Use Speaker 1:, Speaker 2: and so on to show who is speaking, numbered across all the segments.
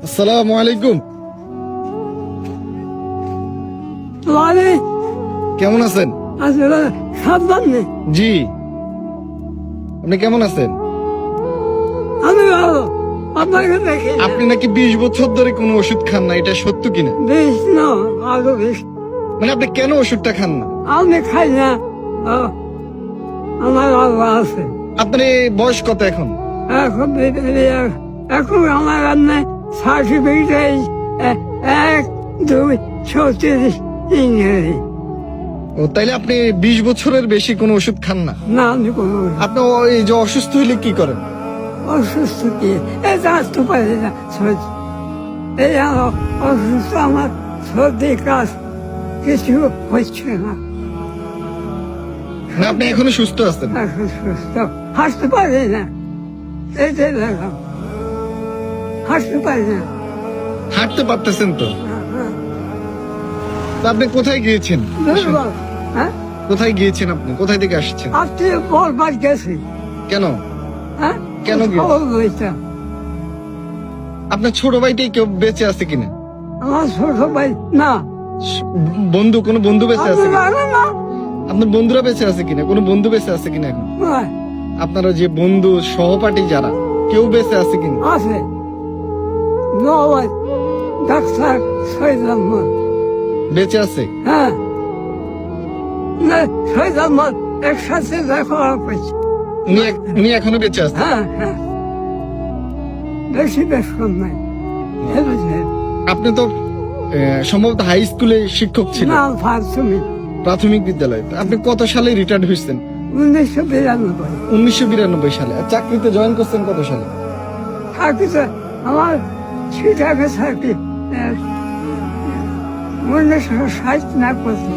Speaker 1: আসসালামু আলাইকুম। কেমন আছেন?
Speaker 2: সাবধানে
Speaker 1: জি, আপনি কেমন আছেন?
Speaker 2: আমি ভালো। আপনাকে দেখে
Speaker 1: আপনি নাকি 20 বছর ধরে কোনো ওষুধ খান না, এটা সত্য কিনা?
Speaker 2: বেশ না আরো বেশ
Speaker 1: মানে আপনি কেন ওষুধটা খান না?
Speaker 2: আমি খাই না। আমার আল্লাহ আছে।
Speaker 1: আপনার এই বয়স কত এখন?
Speaker 2: এখন এখন আমার রান্নায় সার্টিফিকেট 1, 2, 36 ইংরেজি।
Speaker 1: ও, তাইলে আপনি 20 বছরের বেশি কোনো ওষুধ খান না?
Speaker 2: না আমি কোনো
Speaker 1: আপনি এই যে অসুস্থ হইলে কি করেন?
Speaker 2: অসুস্থ কি এই আসতে পারি না সহ্য। এই অসুস্থ আমার সর্দি কাজ কিছু হচ্ছে না।
Speaker 1: না, আপনি এখনো সুস্থ আছেন?
Speaker 2: এখন সুস্থ হাসতে পারি না। এইটাই দেখলাম হাসতে পারি না।
Speaker 1: হাঁটতে পারতেছেন তো? তা আপনি কোথায় গিয়েছেন?
Speaker 2: দুর্বল। হ্যাঁ
Speaker 1: কোথায় গিয়েছেন আপনি? কোথায় থেকে আসছেন?
Speaker 2: আপনি বলবার গেছি।
Speaker 1: কেন?
Speaker 2: হ্যাঁ
Speaker 1: কেন গেছি?
Speaker 2: খবর লইতাম।
Speaker 1: আপনার ছোট ভাইটাই কেউ বেঁচে আছে কিনা?
Speaker 2: আমার ছোট ভাই না।
Speaker 1: বন্ধু, কোনো বন্ধু বেঁচে আছে
Speaker 2: আপনি
Speaker 1: কিনা?
Speaker 2: জানেন না?
Speaker 1: আপনার বন্ধুরা বেঁচে আছে কিনা? কোনো বন্ধু বেঁচে আছে কিনা এখন?
Speaker 2: নয়,
Speaker 1: আপনারা যে বন্ধু সহপাঠী যারা, কেউ বেঁচে আছে কিনা?
Speaker 2: আছে নয় ডাক্তার শহীদ আহমদ।
Speaker 1: বেঁচে আছে?
Speaker 2: হ্যাঁ না শহীদ আহমদ একসাথে দেখা করছে।
Speaker 1: উনি এখনো বেঁচে আছে?
Speaker 2: হ্যাঁ হ্যাঁ বেশি বেশ কম নাই।
Speaker 1: আপনি তো সম্ভবত হাই স্কুলে শিক্ষক ছিলেন,
Speaker 2: না ফার্সমি
Speaker 1: প্রাথমিক বিদ্যালয়ে। আপনি কত সালে রিটায়ার্ড হয়েছেন?
Speaker 2: 1992।
Speaker 1: 1992 সালে। আর চাকরিতে জয়েন করছেন কত সালে?
Speaker 2: চাকরিতে আমার ছিটাকে চাকরি 1960 না করতে।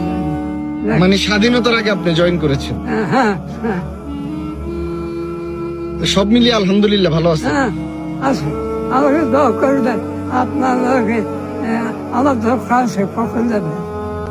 Speaker 1: মানে স্বাধীনতার আগে আপনি জয়েন করেছেন?
Speaker 2: হ্যাঁ হ্যাঁ
Speaker 1: তো সব মিলিয়ে আলহামদুলিল্লাহ ভালো আছে।
Speaker 2: হ্যাঁ আছে। আমাকে দোয়া করে দেন আপনার লগে আমার দরকার আছে কখন যাবে।